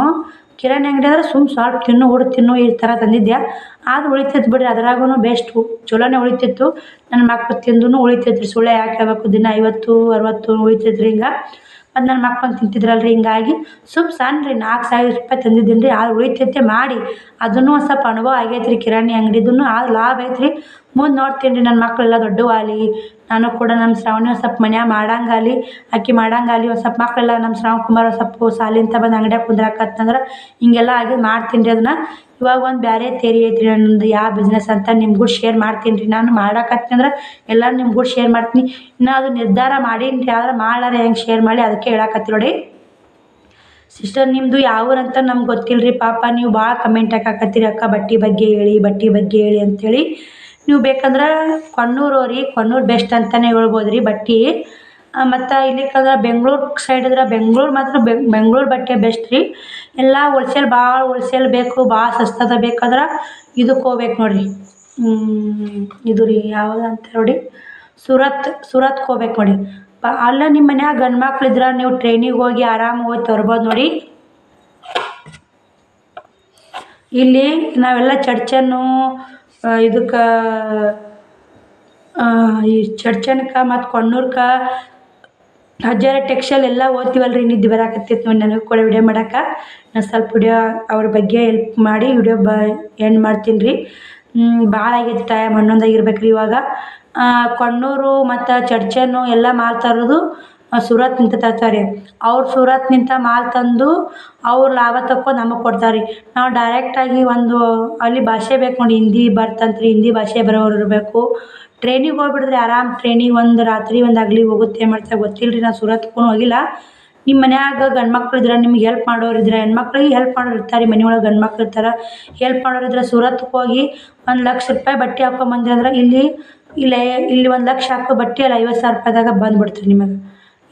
ಕಿರಾಣಿ ಅಂಗಡಿ ಅಂದ್ರೆ ಸ್ವಲ್ಪ ತಿನ್ನು ಈ ಥರ ತಂದಿದ್ದೆ. ಆದ್ರೆ ಉಳಿತೈತೆ ಬಿಡ್ರಿ. ಅದ್ರಾಗೂ ಬೆಸ್ಟು ಚಲೋನೇ ಉಳಿತಿತ್ತು. ನನ್ನ ಮಕ್ಳು ತಿಂದು ಉಳಿತೈತೆ ರೀ. ಸುಳ್ಳು ಯಾಕೆ ಹೇಳ್ಬೇಕು? ದಿನ 50-60 ಉಳಿತೈತೆ ರೀ. ಹಿಂಗೆ ಮತ್ತು ನನ್ನ ಮಕ್ಳು ತಿಂತಿದ್ರಲ್ರಿ. ಹಿಂಗಾಗಿ ಸಣ್ಣ ರೀ ₹4,000 ತಂದಿದ್ದೀನಿ ರೀ. ಆದ್ರೆ ಉಳಿತೈತೆ ಮಾಡಿ. ಅದನ್ನು ಒಂದು ಸ್ವಲ್ಪ ಅನುಭವ ಆಗೈತೆ ರೀ ಕಿರಾಣಿ ಅಂಗಡಿದೂ. ಆದ್ರೆ ಲಾಭ ಐತೆ ರೀ. ಮುಂದೆ ನೋಡ್ತೀನಿ ರೀ. ನನ್ನ ಮಕ್ಕಳೆಲ್ಲ ದೊಡ್ಡವಾಗಲಿ, ನಾನು ಕೂಡ ನಮ್ಮ ಶ್ರಾವಣಿ ಒಂದು ಸ್ವಲ್ಪ ಮನ್ಯಾಗ ಮಾಡಂಗಾಲಿ, ಆಕೆ ಮಾಡಂಗಾಲಿ. ಒಂದು ಸ್ವಲ್ಪ ಮಕ್ಕಳೆಲ್ಲ ನಮ್ಮ ಶ್ರಾವಣ್ ಕುಮಾರ್ ಒಂದು ಸ್ವಲ್ಪ ಸಾಲಿಂದ ಬಂದು ಅಂಗಡ್ಯಾಗ ಕುಂದ್ರಾಕತ್ತಂದ್ರೆ ಹಿಂಗೆಲ್ಲ ಆಗಿ ಮಾಡ್ತೀನಿ ರೀ ಅದನ್ನ. ಇವಾಗ ಒಂದು ಬೇರೆ ಥಿಯರಿ ಐತೆ ರೀ ನನ್ನದು ಯಾವ ಬಿಸ್ನೆಸ್ ಅಂತ ನಿಮಗೂ ಶೇರ್ ಮಾಡ್ತೀನಿ ರೀ. ನಾನು ಮಾಡಾಕತ್ತೀನಿ ಎಲ್ಲರೂ ನಿಮಗೂ ಶೇರ್ ಮಾಡ್ತೀನಿ. ಇನ್ನು ಅದು ನಿರ್ಧಾರ ಮಾಡೀನಿ ರೀ. ಆದ್ರೆ ಮಾಡ್ಲಾರ ಹೆಂಗೆ ಶೇರ್ ಮಾಡಿ ಅದಕ್ಕೆ ಹೇಳಾಕತ್ತೀನಿ ನೋಡಿ. ಸಿಸ್ಟರ್ ನಿಮ್ಮದು ಯಾವ ಊರು ಅಂತ ನಮ್ಗೆ ಗೊತ್ತಿಲ್ಲ ರೀ. ಪಾಪ ನೀವು ಭಾಳ ಕಮೆಂಟ್ ಹಾಕಾಕತ್ತೀರಿ, ಅಕ್ಕ ಬಟ್ಟೆ ಬಗ್ಗೆ ಹೇಳಿ ಅಂಥೇಳಿ. ನೀವು ಬೇಕಂದ್ರೆ ಕೊಣ್ಣೂರು ರೀ. ಕೊಣ್ಣೂರು ಬೆಸ್ಟ್ ಅಂತಲೇ ಹೇಳ್ಬೋದು ರೀ ಬಟ್ಟೆ. ಮತ್ತು ಇಲ್ಲಿಕಂದ್ರೆ ಬೆಂಗ್ಳೂರು ಸೈಡ್ ಇದ್ರೆ ಬೆಂಗ್ಳೂರು ಬಟ್ಟೆ ಬೆಸ್ಟ್ ರೀ. ಎಲ್ಲ ಹೋಲ್ಸೇಲ್ ಬೇಕು, ಭಾಳ ಸಸ್ತದ ಬೇಕಾದ್ರೆ ಇದಕ್ಕೆ ಹೋಗ್ಬೇಕು ನೋಡಿರಿ. ಇದು ರೀ ಯಾವುದು ಅಂತ ನೋಡಿ, ಸೂರತ್ಗೆ ಹೋಗ್ಬೇಕು ನೋಡಿ. ಅಲ್ಲ ನಿಮ್ಮ ಮನ್ಯಾಗ ಗಂಡು ಮಕ್ಳಿದ್ರೆ ನೀವು ಟ್ರೈನಿಗೆ ಹೋಗಿ ಆರಾಮಾಗಿ ಹೋಗಿ ತರ್ಬೋದು ನೋಡಿ. ಇಲ್ಲಿ ನಾವೆಲ್ಲ ಚಡ್ಚನ್ನು ಇದಕ್ಕೆ ಈ ಚಡ್ಚನ್ಕ ಮತ್ತು ಕೊಣ್ಣೂರ್ಗೆ ಅಜ್ಜರ ಟೆಕ್ಸ್ಟೈಲ್ ಎಲ್ಲ ಓದ್ತೀವಲ್ರಿ. ನಿದ್ದೆ ಬರಾಕತ್ತೈತೆ ನೋಡಿ ನನಗೆ ಕೂಡ ವಿಡಿಯೋ ಮಾಡೋಕೆ. ನಾನು ಸ್ವಲ್ಪ ವಿಡಿಯೋ ಅವ್ರ ಬಗ್ಗೆ ಹೆಲ್ಪ್ ಮಾಡಿ ವಿಡಿಯೋ ಎಂಡ್ ಮಾಡ್ತೀನಿ ರೀ. ಭಾಳ ಆಗೈತೆ ಟೈಮ್ 11 ಆಗಿರ್ಬೇಕು ರೀ ಇವಾಗ. ಕೊಣ್ಣೂರು ಮತ್ತು ಚಡ್ಚನ್ನು ಎಲ್ಲ ಮಾಲ್ ತರೋದು ಸೂರತ್ನಿಂದ ತರ್ತಾರೆ. ಅವ್ರು ಸೂರತ್ನಿಂದ ಮಾಲ್ ತಂದು ಅವ್ರು ಲಾಭ ತಕ್ಕೊಂಡು ನಮಗೆ ಕೊಡ್ತಾರೆ. ನಾವು ಡೈರೆಕ್ಟಾಗಿ ಅಲ್ಲಿ ಭಾಷೆ ಬೇಕು ನೋಡಿ. ಹಿಂದಿ ಬರ್ತಂತ್ರಿ. ಹಿಂದಿ ಭಾಷೆ ಬರೋರು ಇರಬೇಕು. ಟ್ರೈನಿಗೆ ಹೋಗ್ಬಿಡಿದ್ರೆ ಆರಾಮ್. ಟ್ರೈನಿಗೆ ಒಂದು ರಾತ್ರಿ ಒಂದು ಹಗಲಿ ಹೋಗುತ್ತೆ ಏನು ಮಾಡ್ತಾರೆ ಗೊತ್ತಿಲ್ಲ ರೀ. ನಾನು ಸೂರತ್ಗೂ ಹೋಗಿಲ್ಲ. ನಿಮ್ಮ ಮನ್ಯಾಗ ಗಂಡು ಮಕ್ಳು ಇದ್ರೆ ನಿಮ್ಗೆ ಹೆಲ್ಪ್ ಮಾಡೋರಿದ್ರೆ, ಹೆಣ್ಮಕ್ಳಿಗೆ ಹೆಲ್ಪ್ ಮಾಡೋರು ಇರ್ತಾರೆ ರೀ. ಮನೆ ಒಳಗೆ ಗಂಡು ಮಕ್ಳು ಇರ್ತಾರೆ, ಹೆಲ್ಪ್ ಮಾಡೋರಿದ್ರೆ ಸೂರತ್ಗೆ ಹೋಗಿ ₹1,00,000 ಬಟ್ಟೆ ಹಾಕ್ಕೊಂಬಂದ್ರಿ ಅಂದ್ರೆ ಇಲ್ಲಿ 1,00,000 ಹಾಕೋ ಬಟ್ಟೆ ಅಲ್ಲಿ ₹50,000ದಾಗ ಬಂದುಬಿಡ್ತೀರಿ ನಿಮಗೆ.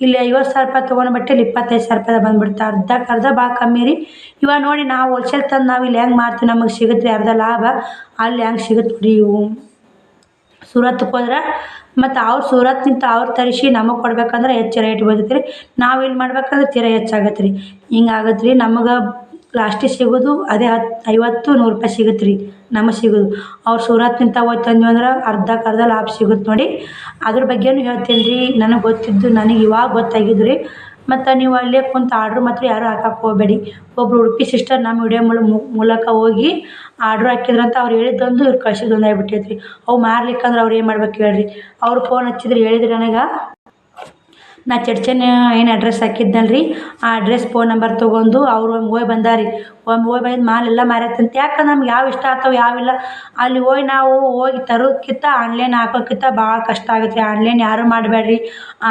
ಇಲ್ಲಿ ₹50,000 ತೊಗೊಂಡು ಬಟ್ಟೆಲಿ ₹25,000 ಬಂದುಬಿಡ್ತಾರೆ. ಅರ್ಧಕ್ಕೆ ಭಾಳ ಕಮ್ಮಿ ರೀ. ಇವಾಗ ನೋಡಿ ನಾವು ಹೋಲ್ಸೇಲ್ ತಂದು ನಾವು ಇಲ್ಲಿ ಹೆಂಗೆ ಮಾಡ್ತೀವಿ ನಮಗೆ ಸಿಗುತ್ತೆ ರೀ ಅರ್ಧ ಲಾಭ. ಅಲ್ಲಿ ಹೆಂಗೆ ಸಿಗುತ್ತೆ ರೀ ಇವು ಸೂರತ್ಗೆ ಹೋದ್ರೆ. ಮತ್ತು ಅವ್ರು ಸೂರತ್ನಿಂದ ಅವ್ರು ತರಿಸಿ ನಮಗೆ ಕೊಡ್ಬೇಕಂದ್ರೆ ಹೆಚ್ಚು ರೇಟ್ ಬೀಳ್ತೈತೆ ರೀ. ನಾವು ಇಲ್ಲಿ ಮಾಡ್ಬೇಕಂದ್ರೆ ತೀರಾ ಹೆಚ್ಚಾಗತ್ತೆ ರೀ. ಹಿಂಗಾಗತ್ತೆ ರೀ. ನಮಗೆ ಲಾಸ್ಟಿಗೆ ಸಿಗೋದು ಅದೇ ₹50-100 ಸಿಗುತ್ತೆ ರೀ ನಮಗೆ ಸಿಗೋದು. ಅವ್ರು ಸೂರತ್ನಿಂದ ಹೋಗಿ ತಂದ್ವಿ ಅಂದ್ರೆ ಅರ್ಧಕ್ಕೆ ಲಾಭ ಸಿಗುತ್ತೆ ನೋಡಿ. ಅದ್ರ ಬಗ್ಗೆನೂ ಹೇಳ್ತೀನಿ ರೀ. ನನಗೆ ಗೊತ್ತಿದ್ದು ನನಗೆ ಇವಾಗ ಗೊತ್ತಾಗಿದ್ದು ರೀ. ಮತ್ತು ನೀವು ಅಲ್ಲೇ ಕುಂತು ಆರ್ಡ್ರ್ ಮಾತ್ರ ಯಾರೂ ಹಾಕಕ್ಕೆ ಹೋಗಬೇಡಿ. ಒಬ್ರು ಉಡುಪಿ ಸಿಸ್ಟರ್ ನಮ್ಮ ವಿಡಿಯೋ ಮೂಲಕ ಹೋಗಿ ಆರ್ಡ್ರ್ ಹಾಕಿದ್ರಂತ ಅವ್ರು ಹೇಳಿದ್ದೊಂದು ಇವ್ರು ಕಳ್ಸಿದ್ದೊಂದು ಆಗಿಬಿಟ್ಟೈತ್ರಿ. ಅವು ಮಾರ್ಲಿಕ್ಕಂದ್ರೆ ಅವ್ರು ಏನು ಮಾಡ್ಬೇಕು ಹೇಳ್ರಿ. ಅವ್ರು ಫೋನ್ ಹಚ್ಚಿದ್ರು ಹೇಳಿದ್ರು ನನಗೆ, ನಾ ಚಡ್ಚನ್ ಏನು ಅಡ್ರೆಸ್ ಹಾಕಿದ್ನಲ್ರಿ ಆ ಅಡ್ರೆಸ್ ಫೋನ್ ನಂಬರ್ ತೊಗೊಂಡು ಅವ್ರು ಒಮ್ಮೆ ಹೋಗಿ ಬಂದಾರಿ. ಒಮ್ಮೆ ಹೋಗಿ ಬಂದು ಮಾಲ್ ಎಲ್ಲ ಮಾರೈತಂತ. ಯಾಕೆ ನಮ್ಗೆ ಯಾವ ಇಷ್ಟ ಆಗ್ತಾವೆ ಯಾವಿಲ್ಲ ಅಲ್ಲಿ ಹೋಗಿ ನಾವು ಹೋಗಿ ತರೋದಕ್ಕಿಂತ ಆನ್ಲೈನ್ ಹಾಕೋಕ್ಕಿಂತ ಭಾಳ ಕಷ್ಟ ಆಗುತ್ತೆ ರೀ. ಆನ್ಲೈನ್ ಯಾರೂ ಮಾಡಬೇಡ್ರಿ,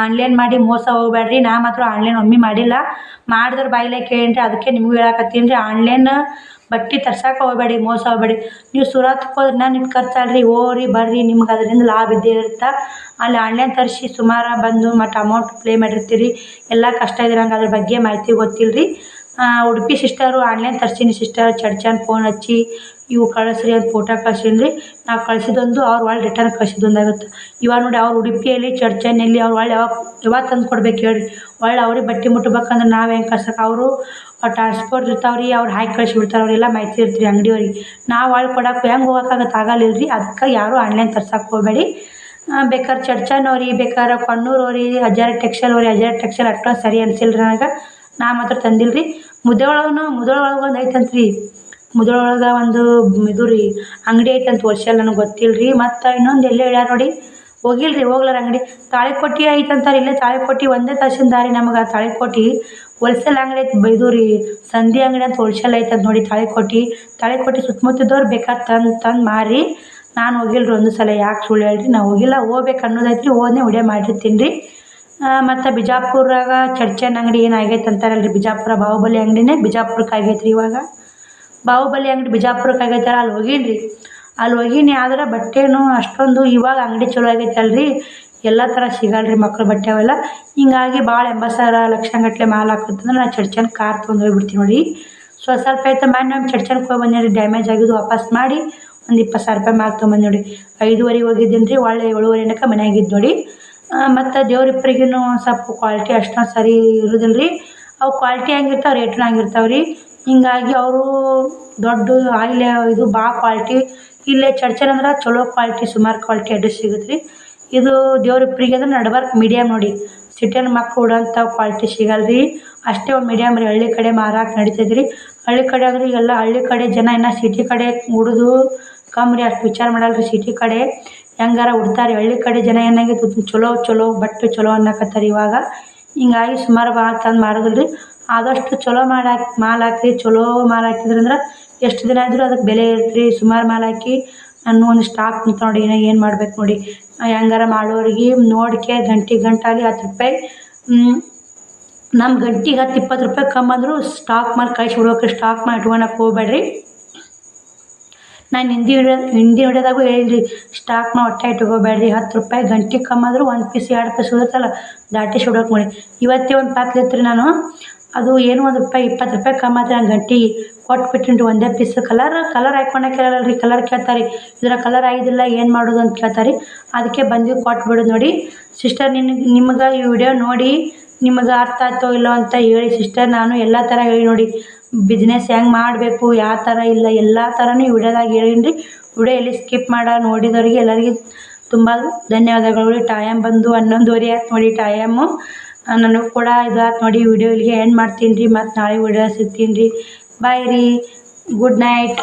ಆನ್ಲೈನ್ ಮಾಡಿ ಮೋಸ ಹೋಗ್ಬೇಡ್ರಿ. ನಾ ಮಾತ್ರ ಆನ್ಲೈನ್ ಒಮ್ಮೆ ಮಾಡಿಲ್ಲ, ಮಾಡಿದ್ರೆ ಬಾಯಿಲೆ ಕೇಳೀನಿ. ಅದಕ್ಕೆ ನಿಮಗೂ ಹೇಳಕತ್ತೀನಿ ರೀ, ಆನ್ಲೈನ್ ಬಟ್ಟೆ ತರ್ಸಕ್ಕೆ ಹೋಗಬೇಡಿ, ಮೋಸ ಹೋಗಬೇಡಿ. ನೀವು ಸುರತ್ಗೆ ಹೋದ್ರೆ ನಾನು ಇಟ್ಟು ಖರ್ಚಲ್ರಿ, ಹೋಗ್ರಿ ಬರ್ರಿ, ನಿಮ್ಗೆ ಅದರಿಂದ ಲಾಭ ಇದ್ದೇ ಇರುತ್ತೆ. ಅಲ್ಲಿ ಆನ್ಲೈನ್ ತರಿಸಿ ಸುಮಾರು ಬಂದು ಮತ್ತು ಅಮೌಂಟ್ ಪ್ಲೇ ಮಾಡಿರ್ತೀರಿ, ಎಲ್ಲ ಕಷ್ಟ ಇದೆ. ನಂಗೆ ಅದ್ರ ಬಗ್ಗೆ ಮಾಹಿತಿ ಗೊತ್ತಿಲ್ಲ ರೀ. ಉಡುಪಿ ಸಿಸ್ಟರು ಆನ್ಲೈನ್ ತರ್ಸೀನಿ ಸಿಸ್ಟರ್, ಚಡ್ಚನ್ ಫೋನ್ ಹಚ್ಚಿ ಇವು ಕಳಿಸ್ರಿ ಅಂತ ಫೋಟೋ ಕಳ್ಸೀನಿ ರೀ. ನಾವು ಕಳಿಸಿದೊಂದು ಅವ್ರು ಒಳ್ಳೆ ರಿಟರ್ನ್ ಕಳ್ಸಿದ್ದೊಂದು ಆಗುತ್ತೆ. ಇವಾಗ ನೋಡಿ ಅವ್ರು ಉಡುಪಿಯಲ್ಲಿ ಚಡ್ಚನಲ್ಲಿ ಅವ್ರು ಒಳ್ಳೆ ಯಾವಾಗ ತಂದು ಕೊಡ್ಬೇಕು ಹೇಳ್ರಿ. ಒಳ್ಳೆ ಅವ್ರಿಗೆ ಬಟ್ಟೆ ಮುಟ್ಬೇಕಂದ್ರೆ ನಾವು ಹೆಂಗೆ ಕಳ್ಸಕ್ಕೆ, ಅವರು ಟ್ರಾನ್ಸ್ಪೋರ್ಟ್ ಇರ್ತಾವ್ರಿ, ಅವ್ರು ಹಾಕಿ ಕಳಿಸ್ಬಿಡ್ತಾರೆ. ಅವರೆಲ್ಲ ಮಾಹಿತಿ ಇರ್ತೀರಿ ಅಂಗಡಿಯವ್ರಿಗೆ. ನಾವು ಒಳ್ಳೆ ಕೊಡಕ್ಕೆ ಹೆಂಗೆ ಹೋಗೋಕ್ಕಾಗತ್ತೆ, ಆಗಲಿಲ್ಲ ರೀ. ಅದಕ್ಕೆ ಯಾರೂ ಆನ್ಲೈನ್ ತರ್ಸಕ್ಕೆ ಹೋಗಬೇಡಿ. ಬೇಕಾದ್ರೆ ಚಡ್ಚನ್ ಅವ್ರಿ, ಬೇಕಾದ್ರೆ ಕೊಣ್ಣೂರು ಅವ್ರಿ, ಹಜಾರ್ ಟೆಕ್ಸ್ಟೈಲ್ ಅವ್ರಿ. ಹಜಾರ್ ಟೆಕ್ಸ್ಟೈಲ್ ಅಷ್ಟೊಂದು ಸರಿ ಅನಿಸಿಲ್ಲ ರೀ ನನಗೆ, ನಾ ಮಾತ್ರ ತಂದಿಲ್ಲ ರೀ. ಮುಧೋಳೊಳಗೆ ಒಂದು ಐತಂತ್ರಿ, ಮುಧೋಳೊಳಗೆ ಒಂದು ಇದು ರೀ ಅಂಗಡಿ ಐತಂತ ಹೋಲ್ಸೇಲ್, ನನಗೆ ಗೊತ್ತಿಲ್ಲ ರೀ. ಮತ್ತು ಇನ್ನೊಂದು ಎಲ್ಲೇ ಹೇಳ್ಯಾರ ನೋಡಿ, ಹೋಗಿಲ್ಲ ರೀ, ಹೋಗ್ಲಾರ ಅಂಗಡಿ. ತಾಳಿಕೋಟಿ ಐತಂತಾರೆ, ಇಲ್ಲೇ ತಾಳಿಕೋಟಿ ಒಂದೇ ತರ್ಸಿನ ದಾರಿ ನಮಗೆ. ತಾಳಿಕೋಟಿ ಹೋಲ್ಸೇಲ್ ಅಂಗಡಿ ಐತೆ, ಇದು ರೀ ಸಂಧಿ ಅಂಗಡಿ ಅಂತ ಹೋಲ್ಸೇಲ್ ಐತಂತ ನೋಡಿ ತಾಳಿಕೋಟಿ ಸುತ್ತಮುತ್ತಿದ್ದವ್ರು ಬೇಕಾದ್ರೆ ತಂದು ಮಾರಿ. ನಾನು ಹೋಗಿಲ್ಲ ರೀ ಒಂದು ಸಲ, ಯಾಕೆ ಸುಳ್ಳು ಹೇಳ್ರಿ, ನಾವು ಹೋಗಿಲ್ಲ. ಹೋಗ್ಬೇಕು ಅನ್ನೋದೈತ್ರಿ, ಹೋದ್ನೇ ವಿಡಿಯೋ ಮಾಡಿರ್ತೀನಿ ರೀ. ಮತ್ತು ಬಿಜಾಪುರಾಗ ಚಡ್ಚನ್ ಅಂಗಡಿ ಏನು ಆಗೈತೆ ಅಂತಾರಲ್ರಿ, ಬಿಜಾಪುರ ಬಾಹುಬಲಿ ಅಂಗಡಿನೇ ಬಿಜಾಪುರಕ್ಕೆ ಆಗೈತೆ ರೀ. ಇವಾಗ ಬಾಹುಬಲಿ ಅಂಗಡಿ ಬಿಜಾಪುರಕ್ಕೆ ಆಗೈತಲ್ಲ, ಅಲ್ಲಿ ಹೋಗೀನಿ ರೀ. ಅಲ್ಲಿ ಹೋಗೀನಿ, ಆದ್ರೆ ಬಟ್ಟೆನೂ ಅಷ್ಟೊಂದು ಇವಾಗ ಅಂಗಡಿ ಚಲೋ ಆಗೈತಲ್ರಿ, ಎಲ್ಲ ಥರ ಸಿಗಲ್ರಿ ಮಕ್ಳು ಬಟ್ಟೆ ಅವೆಲ್ಲ. ಹಿಂಗಾಗಿ ಭಾಳ 80,000 ಲಕ್ಷಗಟ್ಟಲೆ ಮಾಲ್ ಹಾಕತ್ತಂದ್ರೆ ನಾನು ಚಡ್ಚನ್ ಕಾರ್ ತೊಗೊಂಡು ಹೋಗ್ಬಿಡ್ತೀನಿ ನೋಡಿ. ಸ್ವಲ್ಪ ಆಯ್ತು ಮೊನ್ನೆ ನಮ್ಮ ಚಡ್ಚನ್ಗೆ ಹೋಗಿ ಬಂದೆ ರೀ, ಡ್ಯಾಮೇಜ್ ಆಗಿದ್ದು ವಾಪಸ್ ಮಾಡಿ ಒಂದು 20,000 ರೂಪಾಯಿ ಮಾಲ್ ತೊಗೊಂಬಂದು ನೋಡಿ. 5:30 ಹೋಗಿದ್ದೀನಿ ರೀ, ಒಳ್ಳೆ 7:30 ಮನೆಯಾಗಿದ್ದು ನೋಡಿ. ಮತ್ತು ದೇವ್ರಿಬ್ಬರಿಗೂ ಸ್ವಲ್ಪ ಕ್ವಾಲಿಟಿ ಅಷ್ಟೊಂದು ಸರಿ ಇರೋದಿಲ್ಲ ರೀ. ಅವು ಕ್ವಾಲಿಟಿ ಹೆಂಗಿರ್ತಾವೆ ರೇಟ್ನೂ ಹಂಗಿರ್ತಾವೆ ರೀ. ಹಿಂಗಾಗಿ ಅವರು ದೊಡ್ಡ ಆಯಿಲ್ ಇದು ಭಾಳ ಕ್ವಾಲಿಟಿ. ಇಲ್ಲೇ ಚಡ್ಚನ್ ಅಂದ್ರೆ ಚಲೋ ಕ್ವಾಲಿಟಿ, ಸುಮಾರು ಕ್ವಾಲಿಟಿ ಅಡ್ಡು ಸಿಗುತ್ತೆ ರೀ. ಇದು ದೇವ್ರಿಬ್ಬರಿಗೆ ಅಂದ್ರೆ ನಡ್ಬರ್ಕ್ ಮೀಡಿಯಮ್ ನೋಡಿ, ಸಿಟಿಯಲ್ಲಿ ಮಕ್ಳು ಉಡೋಂಥ ಕ್ವಾಲಿಟಿ ಸಿಗಲ್ಲ ರೀ. ಅಷ್ಟೇ ಒಂದು ಮೀಡಿಯಮ್ ರೀ, ಹಳ್ಳಿ ಕಡೆ ಮಾರಕ್ಕೆ ನಡಿತೈತೆ ರೀ. ಹಳ್ಳಿ ಕಡೆ ಅಂದ್ರೆ ಈಗೆಲ್ಲ ಹಳ್ಳಿ ಕಡೆ ಜನ ಇನ್ನು ಸಿಟಿ ಕಡೆ ಉಡೋದು ಕಮ್ಮಿ ರೀ, ಅಷ್ಟು ವಿಚಾರ ಮಾಡಲ್ಲ ರೀ. ಸಿಟಿ ಕಡೆ ಹೆಂಗಾರ ಉಡ್ತಾರೆ, ಹಳ್ಳಿ ಕಡೆ ಜನ ಏನಾಗೈತೆ ಚಲೋ ಬಟ್ಟೆ ಚಲೋ ಅನ್ನಕತ್ತಾರೆ ಇವಾಗ. ಹಿಂಗಾಗಿ ಸುಮಾರು ಭಾಳ ತಂದು ಮಾರೋದಿಲ್ಲ ರೀ. ಆದಷ್ಟು ಚಲೋ ಮಾಲ್ ಹಾಕ್ರಿ. ಚಲೋ ಮಾಲ್ ಹಾಕಿದ್ರಂದ್ರೆ ಎಷ್ಟು ದಿನ ಇದ್ರೂ ಅದಕ್ಕೆ ಬೆಲೆ ಇರುತ್ತೆ ರೀ. ಸುಮಾರು ಮಾಲ್ ಹಾಕಿ ನಾನು ಒಂದು ಸ್ಟಾಕ್ ನಿಂತು ನೋಡಿ, ಏನು ಮಾಡ್ಬೇಕು ನೋಡಿ. ಹೆಂಗಾರ ಮಾಡೋರಿಗೆ ನೋಡಿಕೆ ಗಂಟಾಗಲಿ 10 ರೂಪಾಯಿ, ನಮ್ಮ ಗಂಟಿಗೆ 10-20 ರೂಪಾಯಿ ಕಮ್ಮಿ ಅಂದರೂ ಸ್ಟಾಕ್ ಮಾಡಿ ಕಳಿಸಿ ಬಿಡ್ಬೇಕು. ಸ್ಟಾಕ್ ಮಾಡಿ ಇಟ್ಕೊಳಕ್ಕೆ ಹೋಗ್ಬೇಡ್ರಿ. ನಾನು ಹಿಂದಿ ವಿಡಿಯೋದಾಗೂ ಹೇಳಿದ್ರಿ, ಸ್ಟಾಕ್ ಮಾಡಿ ಒಟ್ಟೆ ಇಟ್ಕೋಬೇಡ್ರಿ. 10 ರೂಪಾಯಿ ಗಂಟೆಗೆ ಕಮ್ಮಿ ಆದರೂ 1 ಪೀಸ್ 2 ಪೀಸ್ ಉಳಿತಲ್ಲ, ದಾಟಿಸಿ ಬಿಡೋಕೆ ನೋಡಿ. ಇವತ್ತೇ ಒಂದು ಪಾತ್ರೆ ಇತ್ತು ರೀ, ನಾನು ಅದು ಏನು 1 ರೂಪಾಯಿ 20 ರೂಪಾಯಿ ಕಮ್ಮಿ ಆದ್ರೆ ನಾನು ಗಂಟೆಗೆ ಕೊಟ್ಬಿಟ್ಟಿನಿ ಒಂದೇ ಪೀಸ್. ಕಲರ್ ಹಾಕ್ಕೊಳಕ್ಕೆ ಇರಲ್ಲ ರೀ, ಕಲರ್ ಕೇಳ್ತಾರೆ. ಇದರ ಕಲರ್ ಆಗಿದ್ದಿಲ್ಲ ಏನು ಮಾಡೋದು ಅಂತ ಕೇಳ್ತಾರೆ. ಅದಕ್ಕೆ ಬಂದು ಕೊಟ್ಬಿಡೋದು ನೋಡಿ. ಸಿಸ್ಟರ್ ನಿಮಗೆ ಈ ವಿಡಿಯೋ ನೋಡಿ ನಿಮಗೆ ಅರ್ಥ ಆಯ್ತೋ ಇಲ್ಲೋ ಅಂತ ಹೇಳಿ ಸಿಸ್ಟರ್. ನಾನು ಎಲ್ಲ ಥರ ಹೇಳಿ ನೋಡಿ, ಬಿಸ್ನೆಸ್ ಹೆಂಗೆ ಮಾಡಬೇಕು, ಯಾವ ಥರ ಇಲ್ಲ, ಎಲ್ಲ ಥರನೂ ಈ ವಿಡಿಯೋದಾಗ ಹೇಳೀನಿ ರೀ. ವಿಡಿಯೋ ಎಲ್ಲಿ ಸ್ಕಿಪ್ ನೋಡಿದವ್ರಿಗೆ ಎಲ್ಲರಿಗೆ ತುಂಬ ಧನ್ಯವಾದಗಳು ರೀ. ಟೈಮ್ ಬಂದು 11:30 ಆಯ್ತು ನೋಡಿ ಟೈಮು. ನನಗೂ ಕೂಡ ಇದಾಯ್ತು ನೋಡಿ. ವಿಡಿಯೋ ಇಲ್ಲಿಗೆ ಎಂಡ್ ಮಾಡ್ತೀನಿ ರೀ. ಮತ್ತು ನಾಳೆ ವಿಡಿಯೋ ಸಿಗ್ತೀನಿ ರೀ. ಬಾಯ್ ರೀ, ಗುಡ್ ನೈಟ್.